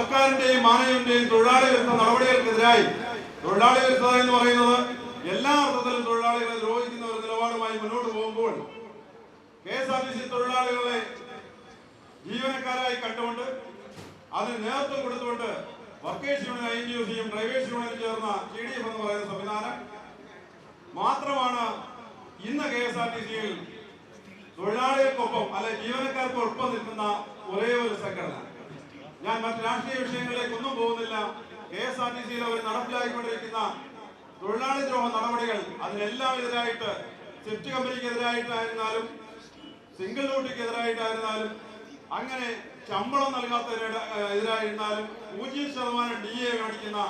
സർക്കാരിന്റെയും മാനേജ്മെന്റിന്റെയും തൊഴിലാളി വിരുദ്ധ നടപടികൾക്കെതിരായി തൊഴിലാളി വിരുദ്ധത എന്ന് പറയുന്നത് എല്ലാ അർത്ഥത്തിലും തൊഴിലാളികളെ ദ്രോഹിക്കുന്ന ഒരു നിലപാടുമായി മുന്നോട്ട് പോകുമ്പോൾ KSRTC തൊഴിലാളികളെ ജീവനക്കാരായി കണ്ടുകൊണ്ട് അതിന് നേതൃത്വം കൊടുത്തുകൊണ്ട് വർക്കേഴ്സ് യൂണിയൻ INTUCയും ഡ്രൈവേഴ്സ് യൂണിയനും ചേർന്ന TDF എന്ന് പറയുന്ന സംവിധാനം മാത്രമാണ് ഇന്ന് KSRTCയിൽ തൊഴിലാളികൾക്കൊപ്പം അല്ലെ ജീവനക്കാർക്കൊപ്പം നിൽക്കുന്ന ഒരേ ഒരു സംഘടന. ഞാൻ മറ്റ് രാഷ്ട്രീയ വിഷയങ്ങളിലേക്കൊന്നും പോകുന്നില്ല. KSRTCയിൽ അവർ നടപ്പിലാക്കിക്കൊണ്ടിരിക്കുന്ന തൊഴിലാളി ദ്രോഹ നടപടികൾ അതിനെല്ലാം എതിരായിട്ട് സ്വിഫ്റ്റ് കമ്പനിക്കെതിരായിട്ടായിരുന്നാലും സിംഗിൾ ഡ്യൂട്ടിക്കെതിരായിട്ടായിരുന്നാലും അങ്ങനെ ശമ്പളം നൽകാത്തതിനെതിരായിരുന്നാലും 0% DA മേടിക്കുന്ന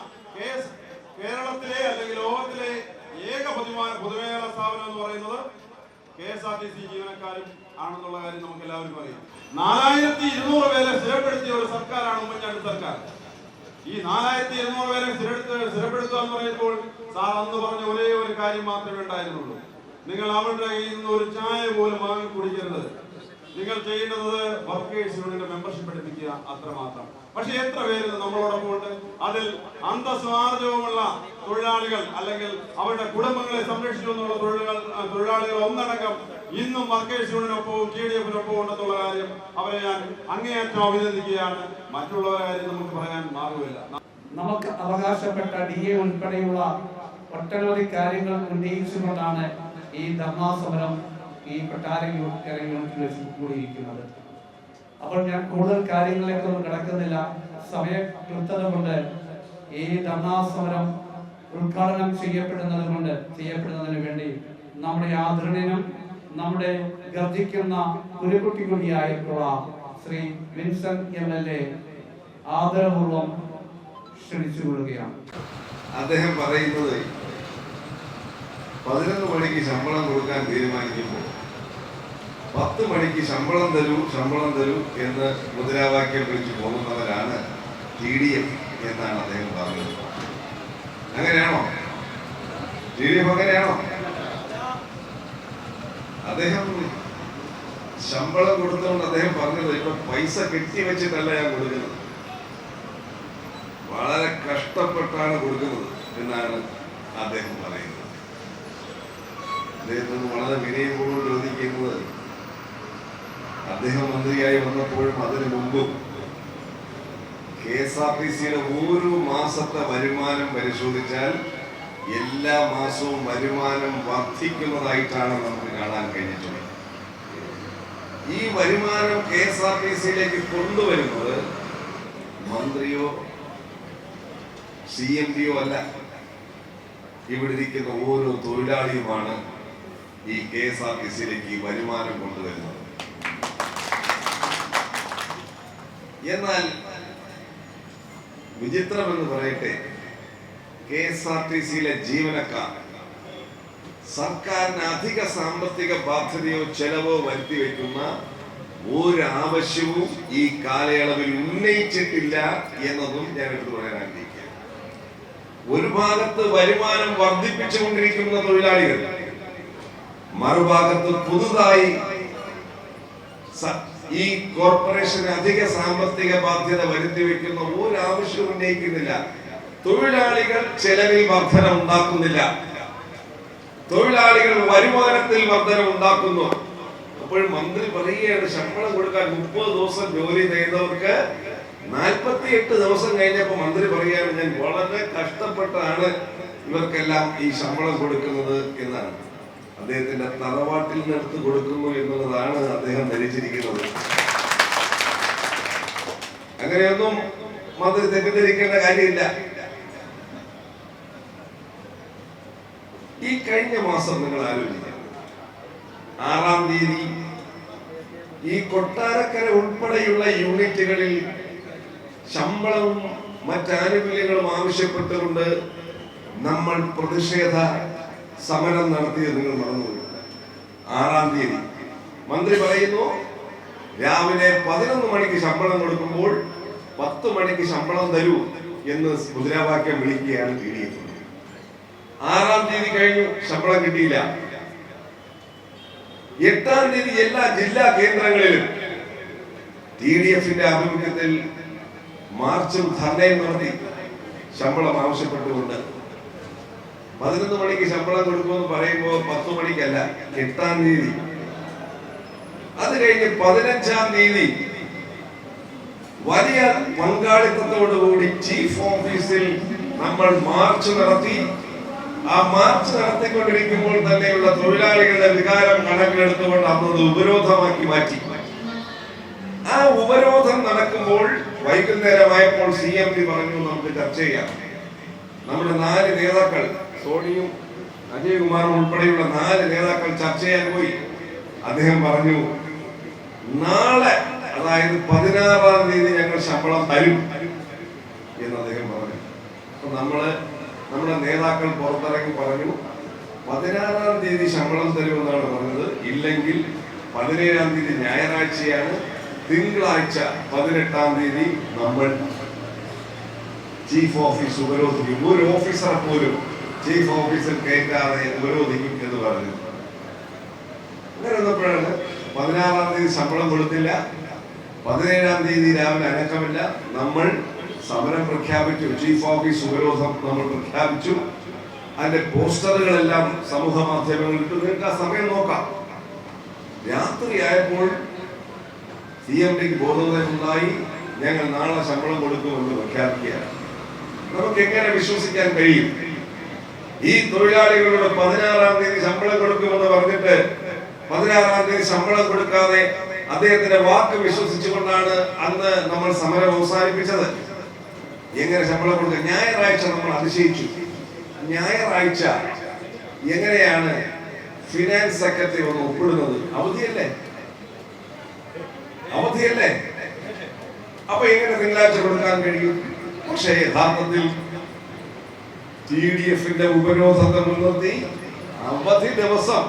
കേരളത്തിലെ അല്ലെങ്കിൽ ലോകത്തിലെ ഏക പൊതുമേഖലാ സ്ഥാപനം എന്ന് പറയുന്നത് KSRTC ജീവനക്കാരും ആണെന്നുള്ള കാര്യം നമുക്ക് എല്ലാവർക്കും അറിയാം. 4200 പേരെ സ്ഥിരപ്പെടുത്തിയ ഒരു സർക്കാരാണ് ഉമ്മൻചാണ്ടി സർക്കാർ. ഈ 4200 പേരെ സ്ഥിരപ്പെടുത്തുക എന്ന് പറയുമ്പോൾ സാർ അന്ന് പറഞ്ഞ ഒരേ ഒരു കാര്യം മാത്രമേ ഉണ്ടായിരുന്നുള്ളൂ. നിങ്ങൾ അവരുടെ കയ്യിൽ നിന്ന് ഒരു ചായ പോലും വാങ്ങി കുടിക്കരുത്. നിങ്ങൾ ചെയ്യേണ്ടത് വർക്കേഴ്സ് യൂണിയന്റെ മെമ്പർഷിപ്പ് എടുപ്പിക്കുക, അത്രമാത്രം. പക്ഷെ എത്ര പേര് നമ്മളോടൊപ്പം ഉണ്ട്? അതിൽ അന്തസ്വാർജവുമുള്ള തൊഴിലാളികൾ അല്ലെങ്കിൽ അവരുടെ കുടുംബങ്ങളെ സംരക്ഷിക്കുന്നുള്ള തൊഴിലാളികൾ ഒന്നടങ്കം ഇന്നും വർക്കേഴ്സ് യൂണിയനൊപ്പവും TDF-നൊപ്പവും ഉണ്ടെന്നുള്ള കാര്യം അവരെ ഞാൻ അങ്ങേയറ്റം അഭിനന്ദിക്കുകയാണ്. മറ്റുള്ളവരുടെ കാര്യം നമുക്ക് പറയാൻ മാർഗമില്ല. നമുക്ക് അവകാശപ്പെട്ട DA ഉൾപ്പെടെയുള്ള ഒട്ടനവധി കാര്യങ്ങൾ ഉന്നയിച്ചുകൊണ്ടാണ് ഈ ധർണാ സമരം ഈ കൊട്ടാര യൂണിറ്റിൽ വെച്ച് കൂടിയിരിക്കുന്നത്. അപ്പോൾ ഞാൻ കൂടുതൽ കാര്യങ്ങളിലേക്കൊന്നും കിടക്കുന്നില്ല. സമയക്ലിപ്തത കൊണ്ട് ഈ ധർണാ സമരം ഉദ്ഘാടനം ചെയ്യപ്പെടുന്നതിന് വേണ്ടി നമ്മുടെ ആദരണീയനും നമ്മുടെ ഗർജിക്കുന്ന പുലിക്കുട്ടി കൂടിയായിട്ടുള്ള ശ്രീ വിൻസെന്റ് MLA ആദരപൂർവം ക്ഷണിച്ചുകൊള്ളുകയാണ്. അദ്ദേഹം പറയുന്നത് 11 മണിക്ക് ശമ്പളം കൊടുക്കാൻ തീരുമാനിക്കുമ്പോൾ 10 മണിക്ക് ശമ്പളം തരൂ എന്ന് മുദ്രാവാക്യം വിളിച്ചു പോകുന്നവരാണ് TDF എന്നാണ് അദ്ദേഹം പറഞ്ഞത്. അങ്ങനെയാണോ? TDF അങ്ങനെയാണോ? അദ്ദേഹം ശമ്പളം കൊടുത്തുകൊണ്ട് അദ്ദേഹം പറഞ്ഞത് ഇപ്പൊ പൈസ കെട്ടിവെച്ചിട്ടല്ല ഞാൻ കൊടുക്കുന്നത്, വളരെ കഷ്ടപ്പെട്ടാണ് കൊടുക്കുന്നത് എന്നാണ് അദ്ദേഹം പറയുന്നത്. അദ്ദേഹത്തിന് വളരെ വിനയപൂർവ്വം ചോദിക്കുന്നത്, അദ്ദേഹം മന്ത്രിയായി വന്നപ്പോഴും അതിനു മുമ്പും KSRTCയുടെ ഓരോ മാസത്തെ വരുമാനം പരിശോധിച്ചാൽ എല്ലാ മാസവും വരുമാനം വർദ്ധിക്കുന്നതായിട്ടാണ് നമുക്ക് കാണാൻ കഴിഞ്ഞിട്ടുള്ളത്. ഈ വരുമാനം KSRTCയിലേക്ക് കൊണ്ടുവരുന്നത് മന്ത്രിയോ CMDയോ അല്ല, ഇവിടെ ഇരിക്കുന്ന ഓരോ തൊഴിലാളിയുമാണ് ഈ KSRTCയിലേക്ക് വരുമാനം കൊണ്ടുവരുന്നത്. എന്നാൽ വിചിത്രമെന്ന് പറയട്ടെ, KSRTCയിലെ ജീവനക്കാർ സർക്കാരിന് അധിക സാമ്പത്തിക ബാധ്യതയോ ചെലവോ വരുത്തിവെക്കുന്ന ഒരു ആവശ്യവും ഈ കാലയളവിൽ ഉന്നയിച്ചിട്ടില്ല എന്നതും ഞാൻ എടുത്തു പറയാൻ ആഗ്രഹിക്കുകയാണ്. ഒരു ഭാഗത്ത് വരുമാനം വർദ്ധിപ്പിച്ചുകൊണ്ടിരിക്കുന്ന തൊഴിലാളികൾ, മറുഭാഗത്ത് പുതുതായി ഈ കോർപ്പറേഷന് അധിക സാമ്പത്തിക ബാധ്യത വരുത്തിവെക്കുന്ന ഒരു ആവശ്യവും ഉന്നയിക്കുന്നില്ല. തൊഴിലാളികൾ ചെലവിൽ വർധന ഉണ്ടാക്കുന്നില്ല, തൊഴിലാളികൾ വരുമാനത്തിൽ വർധന ഉണ്ടാക്കുന്നു. അപ്പോൾ മന്ത്രി പറയുകയാണ് ശമ്പളം കൊടുക്കാൻ 30 ദിവസം ജോലി ചെയ്തവർക്ക് 48 ദിവസം കഴിഞ്ഞപ്പോൾ മന്ത്രി പറയുകയാണ് ഞാൻ വളരെ കഷ്ടപ്പെട്ടാണ് ഇവർക്കെല്ലാം ഈ ശമ്പളം കൊടുക്കുന്നത് എന്നാണ്. അദ്ദേഹത്തിന്റെ തറവാട്ടിൽ നിന്നെടുത്ത് കൊടുക്കുന്നു എന്നുള്ളതാണ് അദ്ദേഹം ധരിച്ചിരിക്കുന്നത്. അങ്ങനെയൊന്നും മന്ത്രി തെറ്റിദ്ധരിക്കേണ്ട കാര്യമില്ല. ഈ കഴിഞ്ഞ മാസം നിങ്ങൾ ആലോചിക്കുക, 6-ാം തീയതി ഈ കൊട്ടാരക്കര ഉൾപ്പെടെയുള്ള യൂണിറ്റുകളിൽ ശമ്പളവും മറ്റാനുകൂല്യങ്ങളും ആവശ്യപ്പെട്ടുകൊണ്ട് നമ്മൾ പ്രതിഷേധ സമരം നടത്തിയത് നിങ്ങൾ മറന്നുപോയി. 6-ാം തീയതി മന്ത്രി പറയുന്നു രാവിലെ 11 മണിക്ക് ശമ്പളം കൊടുക്കുമ്പോൾ 10 മണിക്ക് ശമ്പളം തരൂ എന്ന് മുദ്രാവാക്യം വിളിക്കുകയാണ് TDF. 6-ാം തീയതി കഴിഞ്ഞു, ശമ്പളം കിട്ടിയില്ല. 8-ാം തീയതി എല്ലാ ജില്ലാ കേന്ദ്രങ്ങളിലും TDF-ന്റെ ആഭിമുഖ്യത്തിൽ മാർച്ചും ധർണയും നടത്തി ശമ്പളം ആവശ്യപ്പെട്ടുകൊണ്ട്. 11 മണിക്ക് ശമ്പളം കൊടുക്കുമെന്ന് പറയുമ്പോൾ 10 മണിക്കല്ല, 8-ാം തീയതി. അത് കഴിഞ്ഞ് 15-ാം തീയതി വലിയ പങ്കാളിത്തത്തോടുകൂടി ചീഫ് ഓഫീസിൽ നമ്മൾ മാർച്ച് നടത്തി. ആ മാർച്ച് നടത്തിക്കൊണ്ടിരിക്കുമ്പോൾ തന്നെയുള്ള തൊഴിലാളികളുടെ വികാരം കണക്കിലെടുത്തുകൊണ്ട് അന്നത് ഉപരോധമാക്കി മാറ്റി. ആ ഉപരോധം നടക്കുമ്പോൾ വൈകുന്നേരമായപ്പോൾ CMD പറഞ്ഞു നമുക്ക് ചർച്ച ചെയ്യാം. നമ്മുടെ 4 നേതാക്കൾ, സോണിയും അജയകുമാറും ഉൾപ്പെടെയുള്ള 4 നേതാക്കൾ ചർച്ച ചെയ്യാൻ പോയി. അദ്ദേഹം പറഞ്ഞു നാളെ, അതായത് 16-ാം തീയതി ഞങ്ങൾ ശമ്പളം തരും എന്ന് അദ്ദേഹം പറഞ്ഞു. അപ്പൊ നമ്മുടെ നേതാക്കൾ പുറത്തിറങ്ങി പറഞ്ഞു 16-ാം തീയതി ശമ്പളം തരുമെന്നാണ് പറഞ്ഞത്. ഇല്ലെങ്കിൽ 17-ാം തീയതി ഞായറാഴ്ചയാണ്, തിങ്കളാഴ്ച 18-ാം തീയതി നമ്മൾ ചീഫ് ഓഫീസ് ഉപരോധിക്കും. ഒരു ഓഫീസറെ പോലും ചീഫ് ഓഫീസിൽ കയറ്റാതെ ഉപരോധിക്കും എന്ന് പറഞ്ഞു. അങ്ങനെ വന്നപ്പോഴാണ് 16-ാം തീയതി ശമ്പളം കൊടുത്തില്ല, 17-ാം തീയതി രാവിലെ അനക്കമില്ല. നമ്മൾ സമരം പ്രഖ്യാപിച്ചു, ചീഫ് ഓഫീസ് ഉപരോധം നമ്മൾ പ്രഖ്യാപിച്ചു. അതിന്റെ പോസ്റ്ററുകളെല്ലാം സമൂഹ മാധ്യമങ്ങളിൽ ഇട്ട്. നിങ്ങൾക്ക് ആ സമയം നോക്കാം. രാത്രിയായപ്പോൾ CMDക്ക് ബോധോദയമുണ്ടായി. ഞങ്ങൾ നാളെ ശമ്പളം കൊടുക്കുമെന്ന് പ്രഖ്യാപിക്കുകയാണ്. നമുക്ക് എങ്ങനെ വിശ്വസിക്കാൻ കഴിയും? ഈ തൊഴിലാളികളോട് 16-ാം തീയതി ശമ്പളം കൊടുക്കുമെന്ന് പറഞ്ഞിട്ട് 16-ാം തീയതി ശമ്പളം കൊടുക്കാതെ അദ്ദേഹത്തിന്റെ വാക്ക് വിശ്വസിച്ചുകൊണ്ടാണ് അന്ന് നമ്മൾ സമരം അവസാനിപ്പിച്ചത്. എങ്ങനെ ശമ്പളം കൊടുക്കുക? ഞായറാഴ്ച നമ്മൾ അതിശയിച്ചു. ഞായറാഴ്ച എങ്ങനെയാണ് ഫിനാൻസ് സെക്രട്ടറി ഒന്ന് ഒപ്പിടുന്നത്? അവധിയല്ലേ? അപ്പൊ എങ്ങനെ തിങ്കളാഴ്ച കൊടുക്കാൻ കഴിയും? പക്ഷേ യഥാർത്ഥത്തിൽ TDF-ന്റെ ഉപരോധത്തെ മുൻനിർത്തി അവധി ദിവസം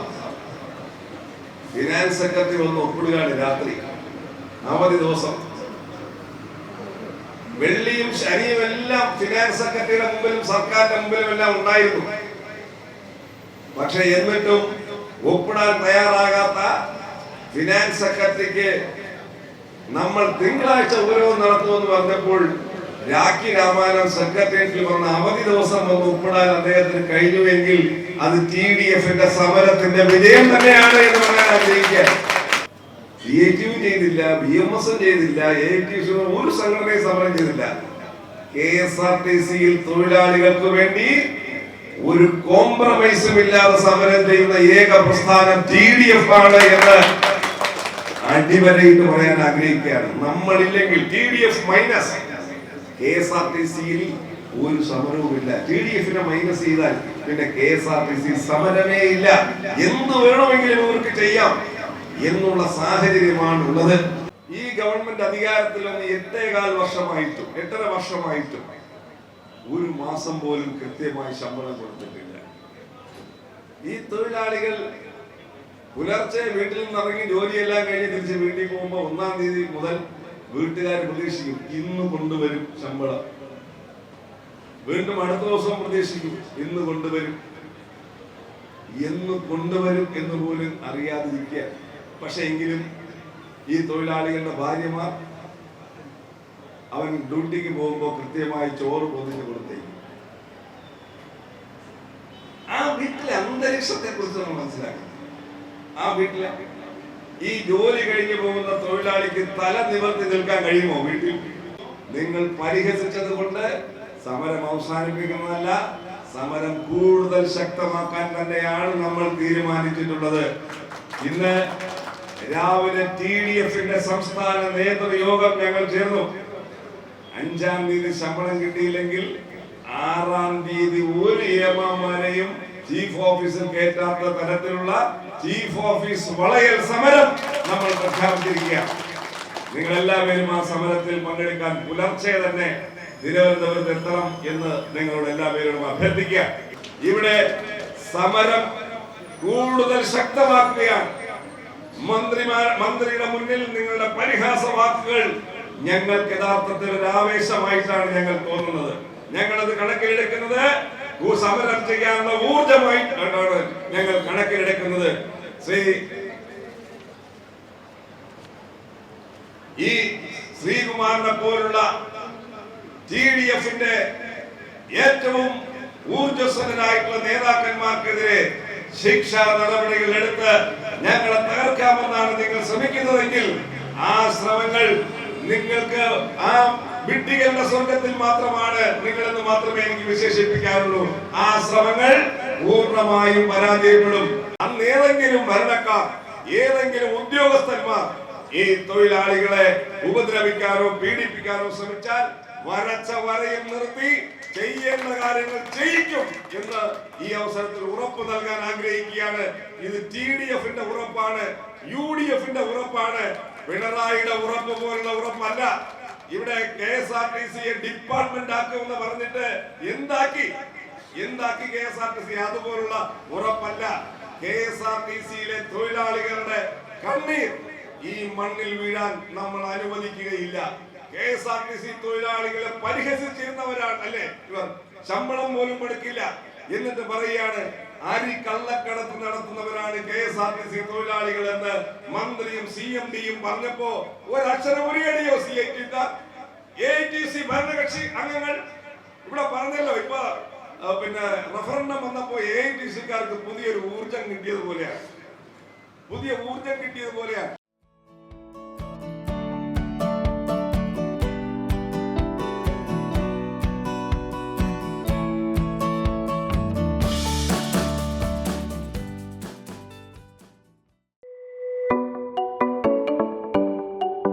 ഫിനാൻസ് സെക്രട്ടറി വന്ന് ഒപ്പിടുകയാണ്. രാത്രി അവധി ദിവസം, വെള്ളിയും ശനിയും എല്ലാം ഫിനാൻസ് സെക്രട്ടറിയുടെ മുമ്പിലും സർക്കാരിന്റെ മുമ്പിലും എല്ലാം ഉണ്ടായിരുന്നു. പക്ഷെ എന്നിട്ടും ഒപ്പിടാൻ തയ്യാറാകാത്ത ഫിനാൻസ് സെക്രട്ടറിക്ക് നമ്മൾ തിങ്കളാഴ്ച ഉപരോധം നടത്തുമെന്ന് പറഞ്ഞപ്പോൾ രാഖി രാമായണം സെക്രട്ടേറിയറ്റിൽ വന്ന അവധി ദിവസം വന്ന് ഒപ്പിടാൻ അദ്ദേഹത്തിന് കഴിഞ്ഞുവെങ്കിൽ അത് TDF-ന്റെ സമരത്തിന്റെ വിജയം തന്നെയാണ് എന്ന് പറയാൻ ആഗ്രഹിക്കാൻ. CITU ചെയ്തില്ല, BMS ചെയ്തില്ല, AITC ഒരു സംഘടനയും സമരം ചെയ്തില്ല. KSRTC-യിൽ തൊഴിലാളികൾക്ക് വേണ്ടി ഒരു കോംപ്രമൈസും ഇല്ലാതെ സമരം ചെയ്യുന്ന ഏക പ്രസ്ഥാനം TDF ആണ് എന്ന് അടിവരയിട്ട് പറയാൻ ആഗ്രഹിക്കുകയാണ്. നമ്മളില്ലെങ്കിൽ TDF മൈനസ് KSRTC-യിൽ ഒരു സമരവുമില്ല. TDF-നെ മൈനസ് ചെയ്താൽ പിന്നെ KSRTC സമരമേ ഇല്ല. എന്ത് വേണമെങ്കിലും ഇവർക്ക് ചെയ്യാം എന്നുള്ള സാഹചര്യമാണ് ഉള്ളത്. ഈ ഗവൺമെന്റ് അധികാരത്തിൽ വന്ന് 8.25 വർഷമായിട്ടും ഒരു മാസം പോലും കൃത്യമായി ശമ്പളം കൊടുത്തിട്ടില്ല. ഈ തൊഴിലാളികൾ പുലർച്ചെ വീട്ടിൽ നിന്ന് ഇറങ്ങി ജോലിയെല്ലാം കഴിഞ്ഞ് തിരിച്ച് വീട്ടിൽ പോകുമ്പോൾ 1-ാം തീയതി മുതൽ വീട്ടുകാർ പ്രതീക്ഷിക്കും ഇന്ന് കൊണ്ടുവരും ശമ്പളം. വീണ്ടും അടുത്ത ദിവസം പ്രതീക്ഷിക്കും ഇന്ന് കൊണ്ടുവരും എന്ന് പോലും അറിയാതിരിക്കുക. പക്ഷെ എങ്കിലും ഈ തൊഴിലാളികളുടെ ഭാര്യമാർ അവൻ ഡ്യൂട്ടിക്ക് പോകുമ്പോൾ കൃത്യമായി ചോറ് പൊതിഞ്ഞ് കൊടുത്തേക്കും. ആ വീട്ടിലെ അന്തരീക്ഷത്തെ കുറിച്ച് നമ്മൾ മനസ്സിലാക്കണം. ആ വീട്ടിലെ ഈ ജോലി കഴിഞ്ഞു പോകുന്ന തൊഴിലാളിക്ക് തല നിവർത്തി നിൽക്കാൻ കഴിയുമോ? വീട്ടിൽ നിങ്ങൾ പരിഹസിച്ചത് കൊണ്ട് സമരം അവസാനിപ്പിക്കുന്നതല്ല, സമരം കൂടുതൽ ശക്തമാക്കാൻ തന്നെയാണ് നമ്മൾ തീരുമാനിച്ചിട്ടുള്ളത്. ഇന്ന് രാവിലെ TDF-ന്റെ സംസ്ഥാന നേതൃയോഗം ഞങ്ങൾ ചേർന്നു. 5-ാം തീയതി ശമ്പളം കിട്ടിയില്ലെങ്കിൽ 6-ാം തീയതി ഒരു ഏമാമാരെയും ചീഫ് ഓഫീസിൽ കയറ്റാത്ത തരത്തിലുള്ള ചീഫ് ഓഫീസ് വളയൽ സമരം നമ്മൾ പ്രഖ്യാപിച്ചിരിക്കുകയാണ്. നിങ്ങൾ എല്ലാവരും ആ സമരത്തിൽ പങ്കെടുക്കാൻ പുലർച്ചെ തന്നെ തിരുവനന്തപുരത്ത് എത്തണം എന്ന് നിങ്ങളോട് എല്ലാവരോടും അഭ്യർത്ഥിക്കുക. ഇവിടെ സമരം കൂടുതൽ ശക്തമാക്കുകയാണ്. മന്ത്രിയുടെ മുന്നിൽ നിങ്ങളുടെ പരിഹാസ വാക്കുകൾ ഞങ്ങൾക്ക് യഥാർത്ഥത്തിൽ ഒരു ആവേശമായിട്ടാണ് ഞങ്ങൾ തോന്നുന്നത്. ഞങ്ങളത് കണക്കിലെടുക്കുന്നത് സമരം ചെയ്യാനുള്ള ഊർജമായിട്ടാണ് ഞങ്ങൾ കണക്കിലെടുക്കുന്നത്. ഈ ശ്രീകുമാറിനെ പോലുള്ള GDF-ന്റെ ഏറ്റവും ഊർജ്ജസ്വലരായിട്ടുള്ള നേതാക്കന്മാർക്കെതിരെ ശിക്ഷാ നടപടികൾ എടുത്ത് ഞങ്ങളെ തകർക്കാമെന്നാണ് നിങ്ങൾ ശ്രമിക്കുന്നതെങ്കിൽ ആ ശ്രമങ്ങൾ നിങ്ങൾക്ക് ആ വിഡ്ഢികളുടെ സ്വർഗത്തിൽ മാത്രമാണ് നിങ്ങളെന്ന് മാത്രമേ എനിക്ക് വിശേഷിപ്പിക്കാറുള്ളൂ. ആ ശ്രമങ്ങൾ പൂർണ്ണമായും പരാജയപ്പെടും. അന്ന് ഏതെങ്കിലും ഭരണക്കാർ, ഏതെങ്കിലും ഉദ്യോഗസ്ഥന്മാർ ഈ തൊഴിലാളികളെ ഉപദ്രവിക്കാനോ പീഡിപ്പിക്കാനോ ശ്രമിച്ചാൽ വരച്ച വരയിൽ നിർത്തി ചെയ്യേണ്ട കാര്യങ്ങൾ ചെയ്യിക്കും എന്ന് ഈ അവസരത്തിൽ ഉറപ്പ് നൽകാൻ ആഗ്രഹിക്കുകയാണ്. ഇത് TDF-ന്റെ ഉറപ്പാണ്, UDF-ന്റെ ഉറപ്പാണ്, പിണറായിയുടെ ഉറപ്പ് പോലുള്ള ഉറപ്പല്ല. ഇവിടെ KSRTC-യെ ഡിപ്പാർട്ട്മെന്റ് ആക്കുമെന്ന് പറഞ്ഞിട്ട് എന്താക്കി KSRTC? അതുപോലുള്ള ഉറപ്പല്ല. KSRTC-യിലെ തൊഴിലാളികളുടെ കണ്ണീർ ഈ മണ്ണിൽ വീഴാൻ നമ്മൾ അനുവദിക്കുകയില്ല. KSRTC തൊഴിലാളികളെ പരിഹസിച്ചിരുന്നവരാണ് അല്ലേ ഇവർ. ശമ്പളം പോലും കൊടുക്കില്ല എന്നിട്ട് പറയാണ് അരി കള്ളക്കടത്ത് നടത്തുന്നവരാണ് KSRTC തൊഴിലാളികൾ എന്ന് മന്ത്രിയും CMD-യും പറഞ്ഞപ്പോ ഒരക്ഷരം ഉരിയടിയോ AITC ഭരണകക്ഷി അംഗങ്ങൾ ഇവിടെ പറഞ്ഞല്ലോ. ഇപ്പൊ പിന്നെ റഫറൻഡം വന്നപ്പോ AITC-ക്കാർക്ക് പുതിയൊരു ഊർജം കിട്ടിയതുപോലെയാണ്.